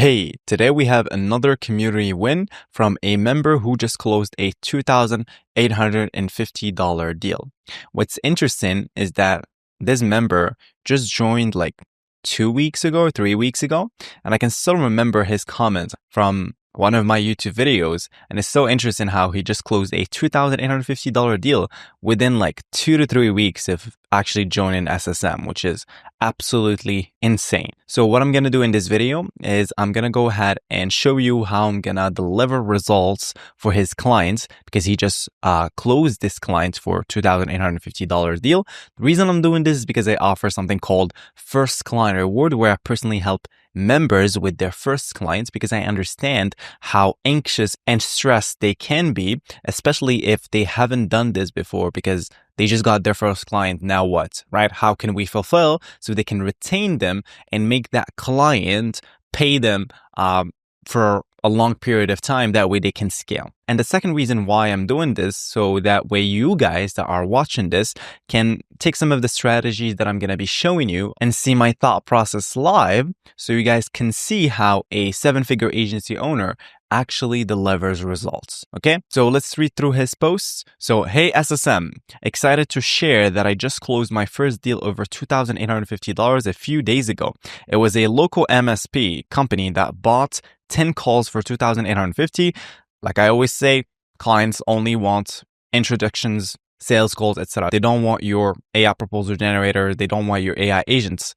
Hey, today we have another community win from a member who just closed a $2,850 deal. What's interesting is that this member just joined like 2 weeks ago or 3 weeks ago, and I can still remember his comment from one of my YouTube videos, and it's so interesting how he just closed a $2,850 deal within like 2 to 3 weeks of actually joining SSM, which is absolutely insane. So what I'm going to do in this video is I'm going to go ahead and show you how I'm going to deliver results for his clients, because he just closed this client for $2,850 deal. The reason I'm doing this is because I offer something called First Client Reward, where I personally help members with their first clients, because I understand how anxious and stressed they can be, especially if they haven't done this before, because they just got their first client. Now what, right? How can we fulfill so they can retain them and make that client pay them for a long period of time? That way they can scale. And the second reason why I'm doing this, so that way you guys that are watching this can take some of the strategies that I'm going to be showing you and see my thought process live, so you guys can see how a 7-figure agency owner actually delivers results. Okay, so let's read through his posts. So, hey SSM, excited to share that I just closed my first deal over $2,850 a few days ago. It was a local MSP company that bought 10 calls for $2,850. Like I always say, clients only want introductions, sales calls, etc. They don't want your AI proposal generator. They don't want your AI agents.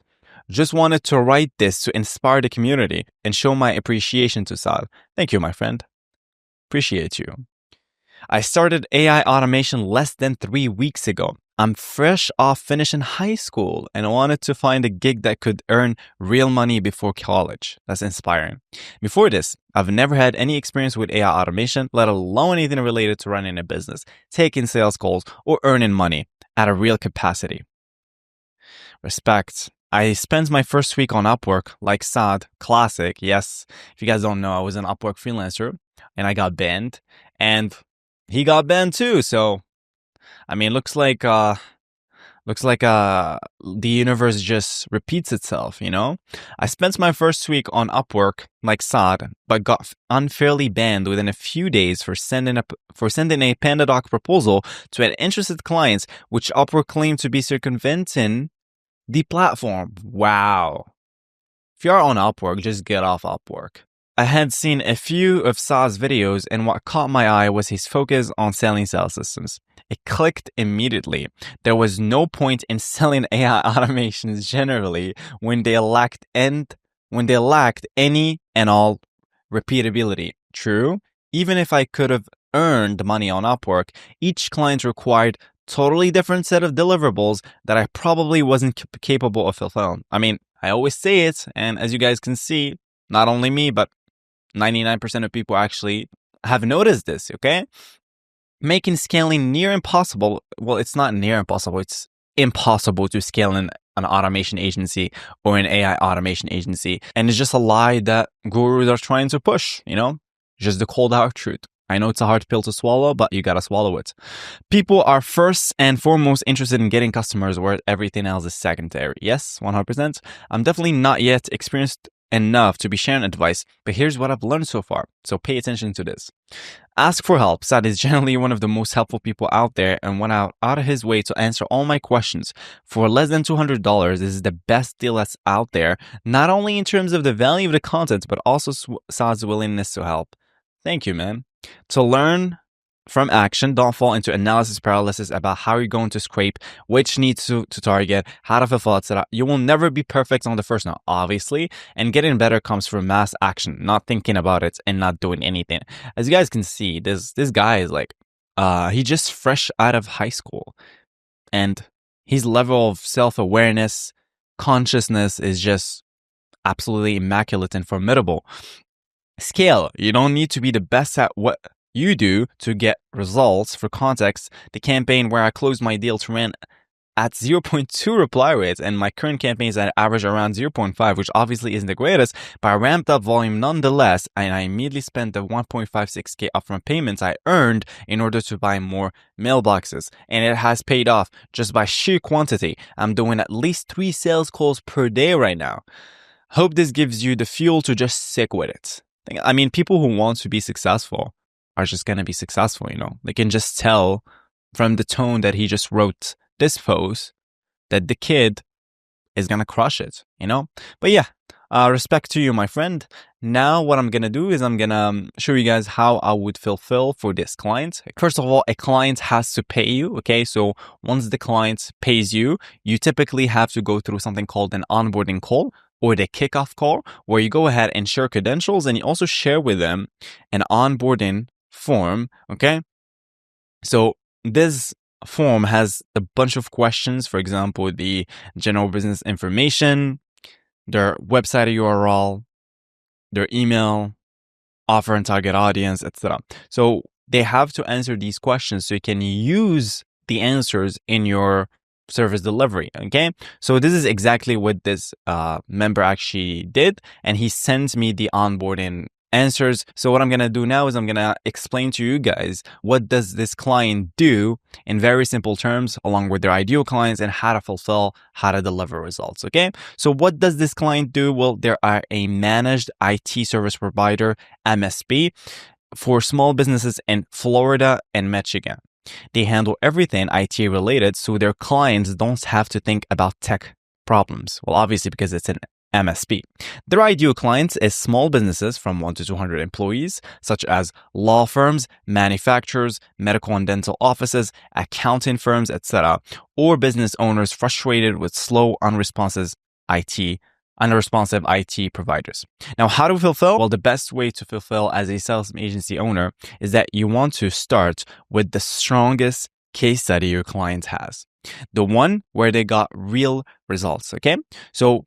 Just wanted to write this to inspire the community and show my appreciation to Saad. Thank you, my friend. Appreciate you. I started AI automation less than 3 weeks ago. I'm fresh off finishing high school and wanted to find a gig that could earn real money before college. That's inspiring. Before this, I've never had any experience with AI automation, let alone anything related to running a business, taking sales calls, or earning money at a real capacity. Respect. I spent my first week on Upwork, like Saad, classic. Yes, if you guys don't know, I was an Upwork freelancer and I got banned, and he got banned too. So, I mean, looks like the universe just repeats itself, you know? I spent my first week on Upwork like Saad, but got unfairly banned within a few days for sending a PandaDoc proposal to interested clients, which Upwork claimed to be circumventing the platform. Wow. If you're on Upwork, just get off Upwork. I had seen a few of Saad's videos, and what caught my eye was his focus on selling sales systems. It clicked immediately. There was no point in selling AI automations generally when they lacked any and all repeatability. True, even if I could have earned money on Upwork, each client required totally different set of deliverables that I probably wasn't capable of fulfilling. I mean, I always say it, and as you guys can see, not only me, but 99% of people actually have noticed this, okay? Making scaling near impossible. Well, it's not near impossible. It's impossible to scale in an automation agency or an AI automation agency. And it's just a lie that gurus are trying to push, you know? Just the cold hard truth. I know it's a hard pill to swallow, but you gotta swallow it. People are first and foremost interested in getting customers, where everything else is secondary. Yes, 100%. I'm definitely not yet experienced enough to be sharing advice, but here's what I've learned so far. So pay attention to this. Ask for help. Saad is generally one of the most helpful people out there and went out of his way to answer all my questions. For less than $200, this is the best deal that's out there, not only in terms of the value of the content, but also Saad's willingness to help. Thank you, man. To learn from action, don't fall into analysis paralysis about how you're going to scrape, which needs to target, how to fulfill, etc. You will never be perfect on the first note, obviously, and getting better comes from mass action, not thinking about it and not doing anything. As you guys can see, this guy is like, he just fresh out of high school, and his level of self-awareness, consciousness is just absolutely immaculate and formidable. Scale. You don't need to be the best at what you do to get results. For context, the campaign where I closed my deal to ran at 0.2 reply rates, and my current campaigns at average around 0.5, which obviously isn't the greatest, but I ramped up volume nonetheless, and I immediately spent the 1.56K upfront payments I earned in order to buy more mailboxes, and it has paid off just by sheer quantity. I'm doing at least 3 sales calls per day right now. Hope this gives you the fuel to just stick with it. I mean, people who want to be successful are just going to be successful, you know. They can just tell from the tone that he just wrote this post that the kid is going to crush it, you know. But yeah, respect to you, my friend. Now what I'm going to do is I'm going to show you guys how I would fulfill for this client. First of all, a client has to pay you, okay? So once the client pays you, you typically have to go through something called an onboarding call or the kickoff call, where you go ahead and share credentials and you also share with them an onboarding form, okay? So this form has a bunch of questions, for example, the general business information, their website URL, their email, offer and target audience, etc. So they have to answer these questions so you can use the answers in your service delivery, okay? So this is exactly what this member actually did, and he sent me the onboarding answers. So what I'm going to do now is I'm going to explain to you guys what does this client do in very simple terms, along with their ideal clients, and how to fulfill, how to deliver results, okay? So what does this client do? Well, they are a managed IT service provider, MSP, for small businesses in Florida and Michigan. They handle everything IT related, so their clients don't have to think about tech problems. Well, obviously, because it's an MSP. Their ideal clients is small businesses from 1 to 200 employees, such as law firms, manufacturers, medical and dental offices, accounting firms, etc., or business owners frustrated with slow, unresponsive IT providers. Now, how to fulfill? Well, the best way to fulfill as a sales agency owner is that you want to start with the strongest case study your client has, the one where they got real results, okay? So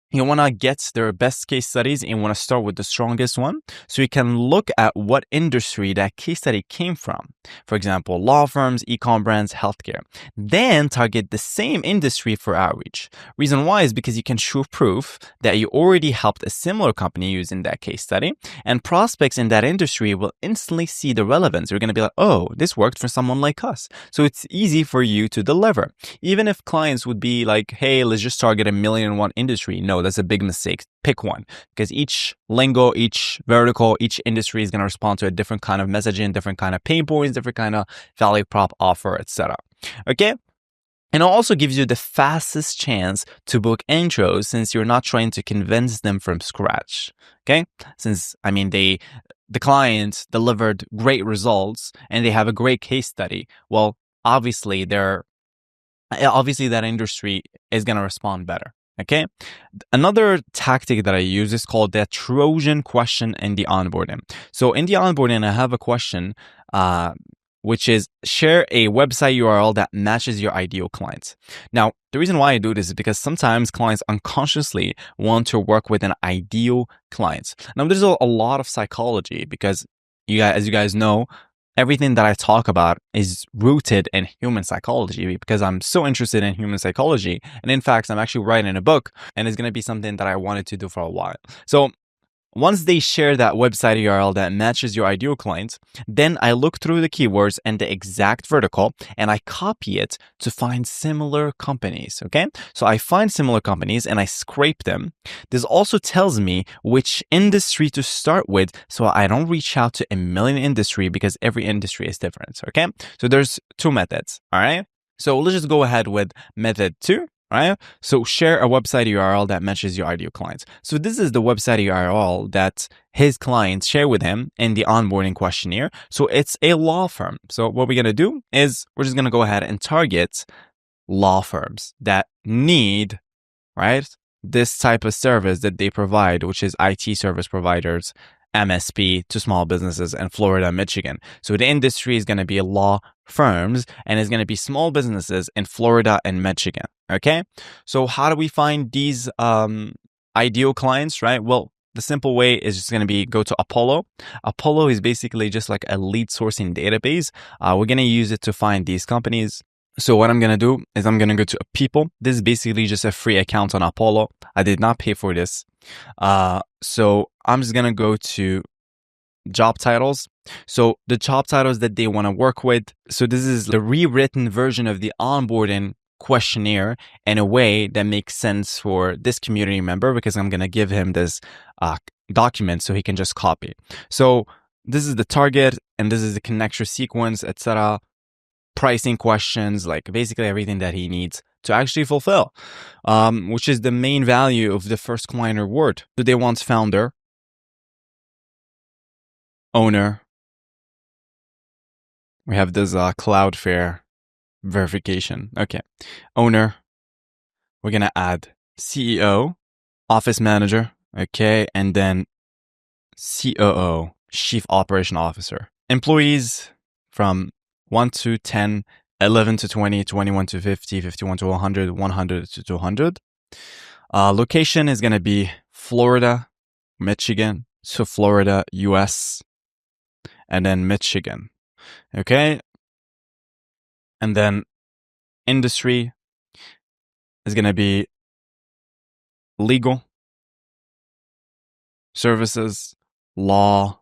you want to get their best case studies and you want to start with the strongest one so you can look at what industry that case study came from. For example, law firms, e-com brands, healthcare. Then target the same industry for outreach. Reason why is because you can show proof that you already helped a similar company using that case study, and prospects in that industry will instantly see the relevance. You're going to be like, oh, this worked for someone like us. So it's easy for you to deliver. Even if clients would be like, hey, let's just target 1,000,001 industry. No, that's a big mistake. Pick one, because each lingo, each vertical, each industry is going to respond to a different kind of messaging, different kind of pain points, different kind of value prop offer, etc. Okay? And it also gives you the fastest chance to book intros since you're not trying to convince them from scratch. Okay? Since, I mean, the client delivered great results and they have a great case study. Well, obviously that industry is going to respond better. Okay. Another tactic that I use is called the Trojan question in the onboarding. So in the onboarding, I have a question, which is share a website URL that matches your ideal clients. Now, the reason why I do this is because sometimes clients unconsciously want to work with an ideal client. Now, there's a lot of psychology because as you guys know, everything that I talk about is rooted in human psychology because I'm so interested in human psychology. And in fact, I'm actually writing a book and it's going to be something that I wanted to do for a while. So once they share that website URL that matches your ideal client, then I look through the keywords and the exact vertical and I copy it to find similar companies, okay? So I find similar companies and I scrape them. This also tells me which industry to start with so I don't reach out to 1,000,000 industry because every industry is different, okay? So there's two methods, all right? So let's just go ahead with method 2. Right? So share a website URL that matches your ideal clients. So this is the website URL that his clients share with him in the onboarding questionnaire. So it's a law firm. So what we're going to do is we're just going to go ahead and target law firms that need, right, this type of service that they provide, which is IT service providers, MSP to small businesses in Florida, Michigan. So the industry is going to be law firms and it's going to be small businesses in Florida and Michigan. Okay. So how do we find these ideal clients, right? Well, the simple way is just going to be go to Apollo. Apollo is basically just like a lead sourcing database. We're going to use it to find these companies. So what I'm going to do is I'm going to go to people. This is basically just a free account on Apollo. I did not pay for this. So I'm just going to go to job titles. So the job titles that they want to work with. So this is the rewritten version of the onboarding questionnaire in a way that makes sense for this community member, because I'm going to give him this document so he can just copy. So this is the target, and this is the connector sequence, etc. Pricing questions, like basically everything that he needs to actually fulfill, which is the main value of the first client reward. Do they want founder, owner? We have this Cloudflare verification. Okay, owner. We're gonna add CEO, office manager. Okay, and then COO, chief operation officer. Employees from 1 to 10, 11 to 20, 21 to 50, 51 to 100, 100 to 200. Location is gonna be Florida, Michigan. So Florida, US, and then Michigan. Okay. And then industry is going to be legal, services, law.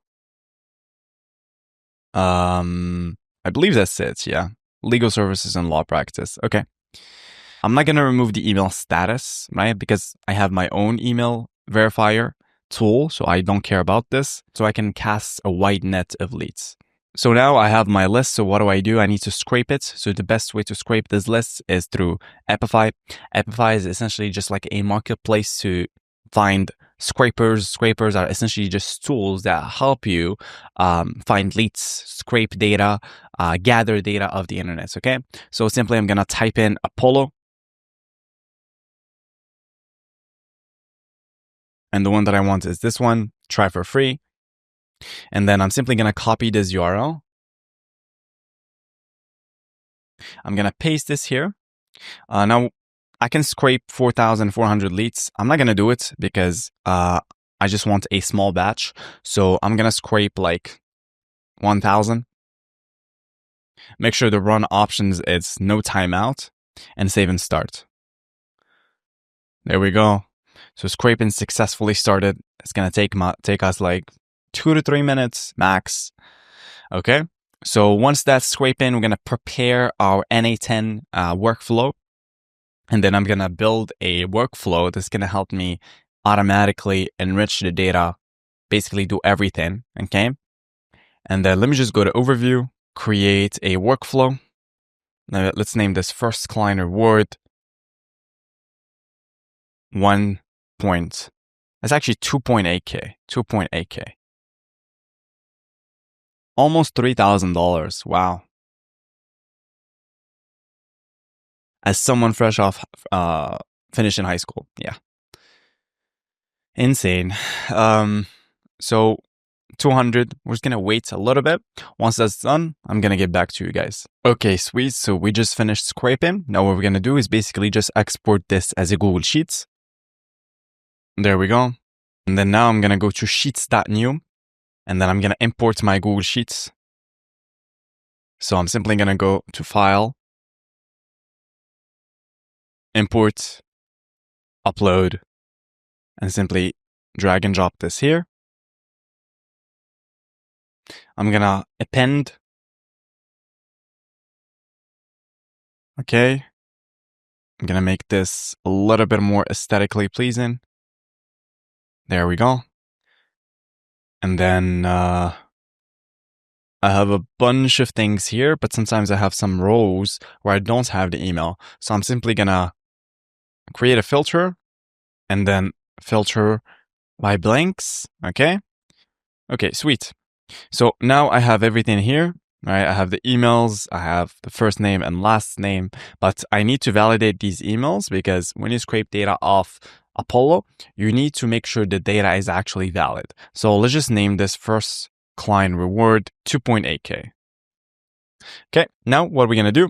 I believe that's it. Yeah. Legal services and law practice. Okay. I'm not going to remove the email status, right? Because I have my own email verifier tool. So I don't care about this. So I can cast a wide net of leads. So now I have my list. So what do? I need to scrape it. So the best way to scrape this list is through Epify. Epify is essentially just like a marketplace to find scrapers. Scrapers are essentially just tools that help you find leads, scrape data, gather data of the internet. Okay. So simply I'm going to type in Apollo. And the one that I want is this one, try for free. And then I'm simply going to copy this URL. I'm going to paste this here. Now, I can scrape 4,400 leads. I'm not going to do it because I just want a small batch. So I'm going to scrape like 1,000. Make sure the run options is no timeout and save and start. There we go. So scraping successfully started. It's going to take us like 2 to 3 minutes max. Okay. So once that's scraping, we're going to prepare our NA10 workflow. And then I'm going to build a workflow that's going to help me automatically enrich the data, basically do everything. Okay. And then let me just go to overview, create a workflow. Now let's name this first client reward 1 point. It's actually 2.8K, 2.8K. Almost $3,000. Wow. As someone fresh off finishing high school. Yeah. Insane. So 200, we're just going to wait a little bit. Once that's done, I'm going to get back to you guys. Okay, sweet. So we just finished scraping. Now what we're going to do is basically just export this as a Google Sheets. There we go. And then now I'm going to go to sheets.new. And then I'm going to import my Google Sheets. So I'm simply going to go to File, Import, Upload, and simply drag and drop this here. I'm going to append. Okay. I'm going to make this a little bit more aesthetically pleasing. There we go. And then I have a bunch of things here, but sometimes I have some rows where I don't have the email. So I'm simply going to create a filter and then filter by blanks. Okay. Okay, sweet. So now I have everything here, right? I have the emails, I have the first name and last name, but I need to validate these emails because when you scrape data off Apollo, you need to make sure the data is actually valid. So let's just name this first client reward 2.8K. Okay, now what we're going to do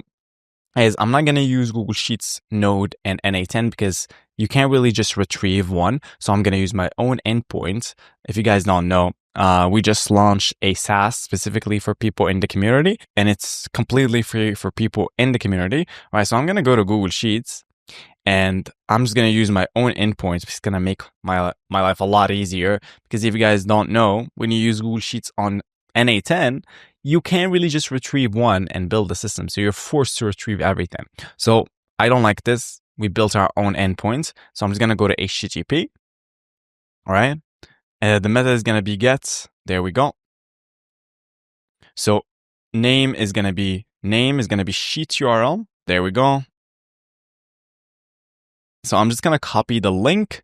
is I'm not going to use Google Sheets Node and NA10 because you can't really just retrieve one. So I'm going to use my own endpoint. If you guys don't know, we just launched a SaaS specifically for people in the community, and it's completely free for people in the community. All right, so I'm going to go to Google Sheets. And I'm just going to use my own endpoints. It's going to make my life a lot easier because if you guys don't know, when you use Google Sheets on NA10, you can't really just retrieve one and build a system. So you're forced to retrieve everything. So I don't like this. We built our own endpoint. So I'm just going to go to HTTP. All right. The method is going to be get. There we go. So name is going to be sheet URL. There we go. So I'm just going to copy the link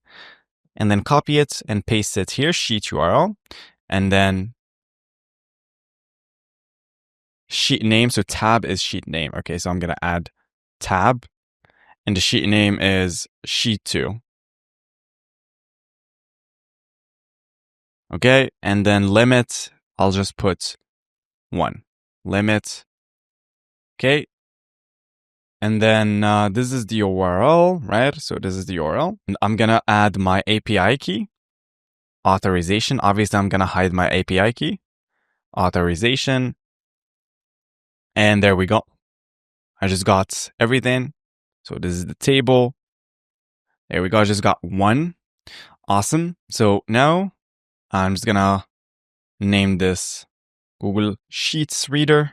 and then copy it and paste it here, sheet URL, and then sheet name. So tab is sheet name. Okay, so I'm going to add tab, and the sheet name is sheet 2. Okay, and then limit, I'll just put 1. Limit. Okay. And then this is the URL, right? So this is the URL. And I'm going to add my API key. Authorization. Obviously, I'm going to hide my API key. Authorization. And there we go. I just got everything. So this is the table. There we go. I just got 1. Awesome. So now I'm just going to name this Google Sheets Reader.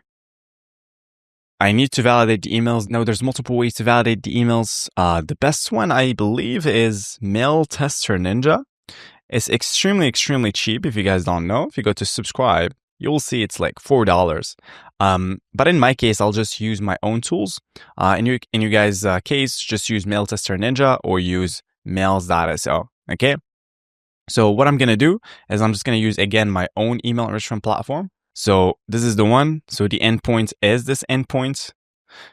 I need to validate the emails. Now, there's multiple ways to validate the emails. The best one, I believe, is Mail Tester Ninja. It's extremely, extremely cheap. If you guys don't know, if you go to subscribe, you'll see it's like $4. But in my case, I'll just use my own tools. In your guys' case, just use Mail Tester Ninja or use mails.so. Okay. So what I'm going to do is I'm just going to use, again, my own email enrichment platform. So this is the one. So the endpoint is this endpoint.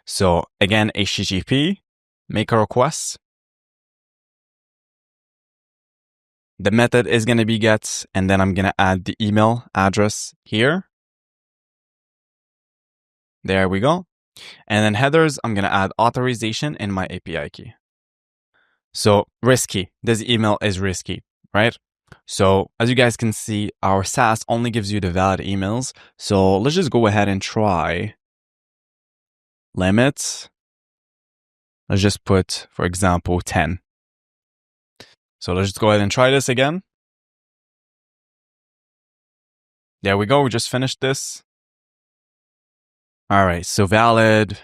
So again, HTTP, make a request. The method is going to be get, and then I'm going to add the email address here. There we go. And then headers, I'm going to add authorization and my API key. So risky. This email is risky, right? So as you guys can see, our SaaS only gives you the valid emails. So let's just go ahead and try limits. Let's just put, for example, 10. So let's just go ahead and try this again. There we go. We just finished this. All right. So valid.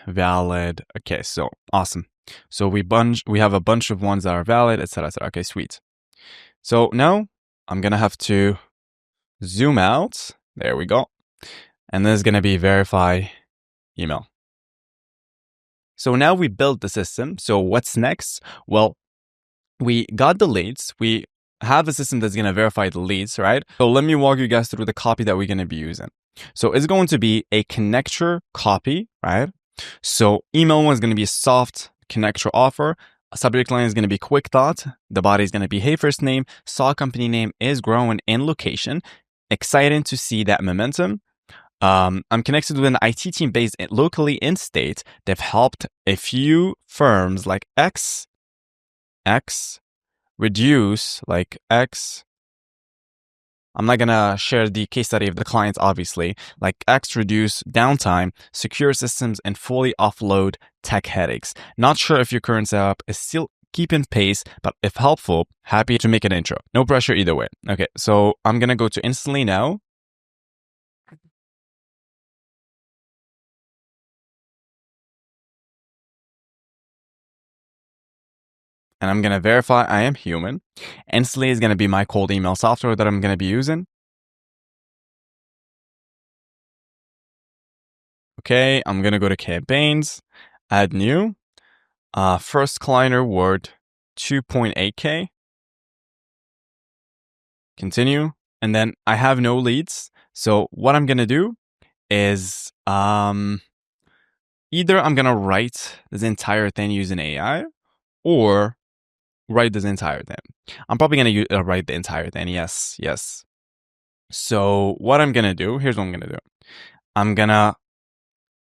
Okay. So awesome. So we have a bunch of ones that are valid, etc. Okay, sweet. So now I'm going to have to zoom out. There we go. And this is going to be verify email. So now we built the system. So what's next? Well, we got the leads. We have a system that's going to verify the leads, right? So let me walk you guys through the copy that we're going to be using. So it's going to be a connector copy, right? So email one is going to be a soft connector offer. A subject line is going to be quick thought. The body is going to be, hey, first name, saw company name is growing in location. Exciting to see that momentum. I'm connected with an IT team based locally in state. They've helped a few firms like X reduce like X. I'm not going to share the case study of the clients, obviously. Like X reduce downtime, secure systems, and fully offload tech headaches. Not sure if your current setup is still keeping pace, but if helpful, happy to make an intro. No pressure either way. Okay, so I'm going to go to instantly now. And I'm going to verify I am human. Instantly is going to be my cold email software that I'm going to be using. Okay, I'm going to go to campaigns, add new, first client reward, 2.8K. Continue. And then I have no leads. So what I'm going to do is either I'm going to write this entire thing using AI or write this entire thing. I'm probably going to write the entire thing. Yes. So what I'm going to do, here's what I'm going to do. I'm going to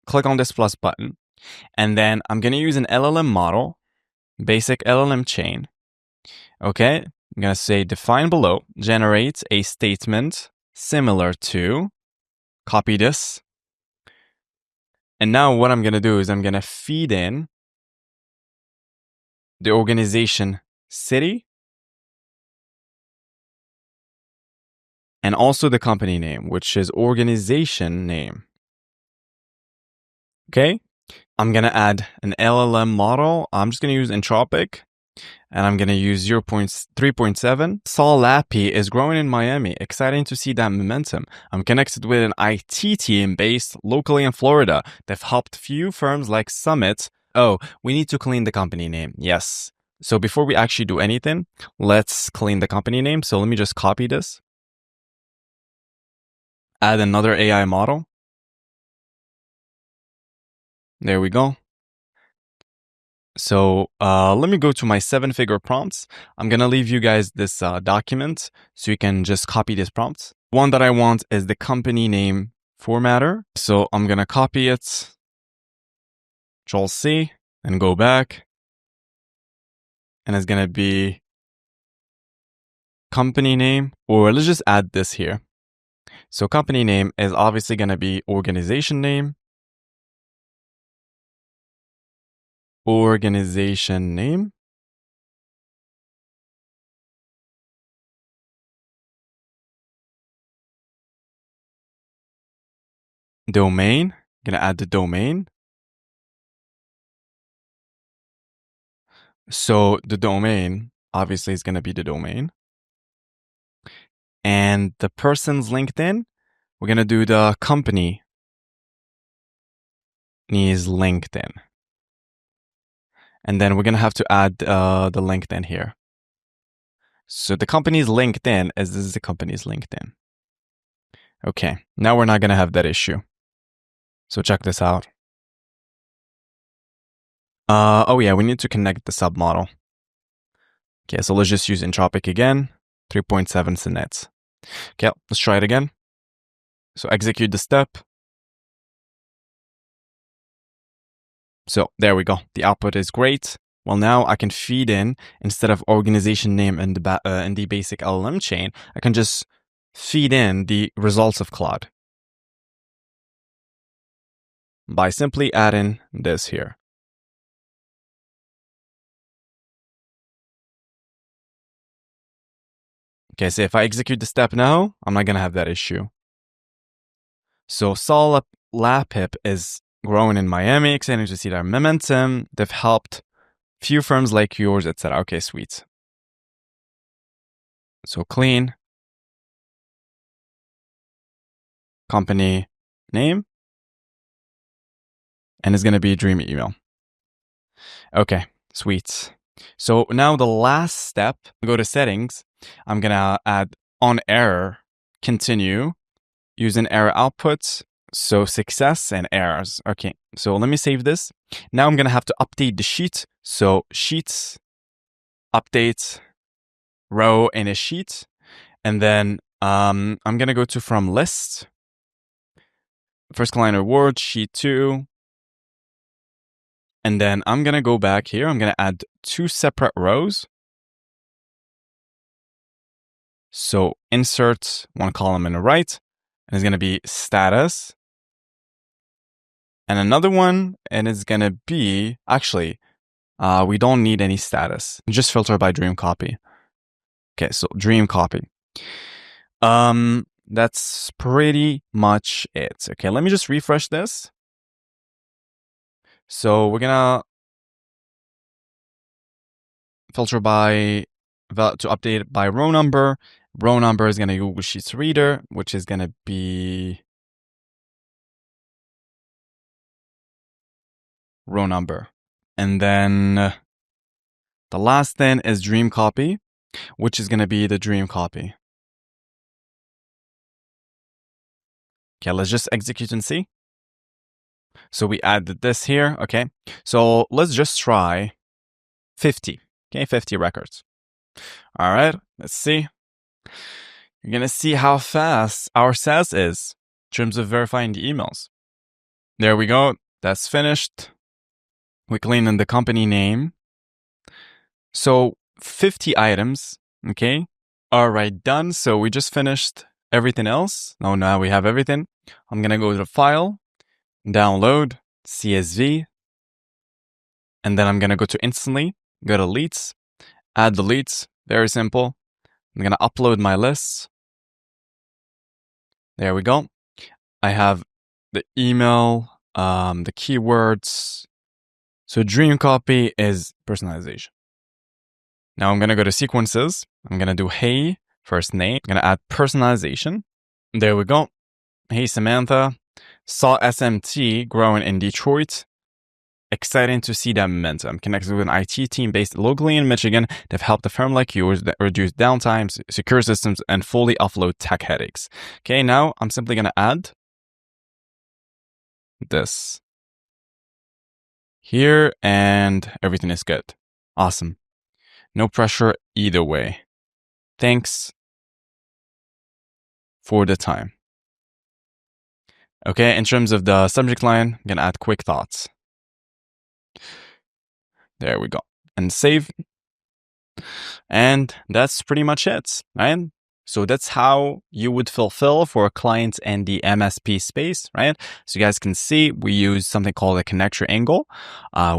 click on this plus button, and then I'm going to use an LLM model, basic LLM chain. Okay. I'm going to say define below, generate a statement similar to, copy this. And now what I'm going to do is I'm going to feed in the organization city and also the company name, which is organization name. Okay. I'm going to add an LLM model. I'm just going to use Entropic, and I'm going to use 0.3.7. Saul Lappy is growing in Miami. Exciting to see that momentum. I'm connected with an IT team based locally in Florida. They've helped few firms like Summit. Oh, we need to clean the company name. Yes. So before we actually do anything, let's clean the company name. So let me just copy this. Add another AI model. There we go. So let me go to my 7-figure prompts. I'm going to leave you guys this document so you can just copy these prompts. One that I want is the company name formatter. So I'm going to copy it, Control-C, and go back. And it's going to be company name, or let's just add this here. So company name is obviously going to be organization name. Organization name. Domain. I'm going to add the domain. So the domain obviously is going to be the domain. And the person's LinkedIn, we're going to do the company needs LinkedIn. And then we're going to have to add the LinkedIn here. So the company's LinkedIn this is the company's LinkedIn. Okay, now we're not going to have that issue. So check this out. Oh yeah, we need to connect the submodel. Okay, so let's just use Entropic again. 3.7 Sonets. Okay, let's try it again. So execute the step. So there we go. The output is great. Well, now I can feed in, instead of organization name in the basic LLM chain, I can just feed in the results of Claude by simply adding this here. Okay, so if I execute the step now, I'm not going to have that issue. So Saul Lapip is growing in Miami, exciting to see their momentum. They've helped few firms like yours, etc. Okay, sweet. So clean. Company name. And it's going to be Dream Email. Okay, sweet. So now the last step, go to settings. I'm going to add on error, continue, using error outputs. So success and errors. Okay, so let me save this. Now I'm going to have to update the sheet. So sheets, update, row in a sheet. And then I'm going to go to from list. First line reward, sheet 2. And then I'm going to go back here. I'm going to add 2 separate rows. So insert 1 column in the right, and it's going to be status. And another one, and it's going to be, actually, we don't need any status. Just filter by dream copy. Okay, so dream copy. That's pretty much it. Okay, let me just refresh this. So we're going to filter by, to update it by row number. Row number is going to be Google Sheets Reader, which is going to be row number. And then the last thing is dream copy, which is going to be the dream copy. Okay, let's just execute and see. So we added this here. Okay, so let's just try 50. Okay, 50 records. All right, let's see. You're going to see how fast our SaaS is in terms of verifying the emails. There we go. That's finished. We clean in the company name. So 50 items, okay? All right, done. So we just finished everything else. Now we have everything. I'm going to go to the file, download, CSV, and then I'm going to go to instantly, go to leads, add the leads. Very simple. I'm going to upload my lists. There we go. I have the email, the keywords, So dream copy is personalization. Now I'm going to go to sequences. I'm going to do hey, first name. I'm going to add personalization. There we go. Hey, Samantha. Saw SMT growing in Detroit. Exciting to see that momentum. Connected with an IT team based locally in Michigan. They've helped a firm like yours that reduce downtime, secure systems, and fully offload tech headaches. Okay, now I'm simply going to add this here, and everything is good. Awesome. No pressure either way. Thanks for the time. Okay, in terms of the subject line, I'm going to add quick thoughts. There we go. And save. And that's pretty much it, right? So that's how you would fulfill for a client in the MSP space, right? So you guys can see we use something called a connector angle.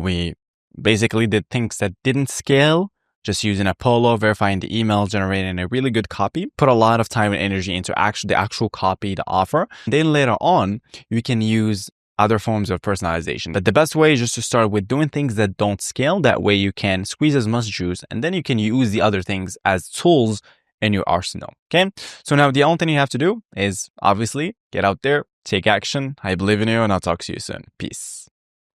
We basically did things that didn't scale, just using Apollo, verifying the email, generating a really good copy, put a lot of time and energy into the actual copy, the offer. Then later on, you can use other forms of personalization. But the best way is just to start with doing things that don't scale. That way you can squeeze as much juice, and then you can use the other things as tools in your arsenal. Okay. So now the only thing you have to do is obviously get out there, take action. I believe in you, and I'll talk to you soon. Peace.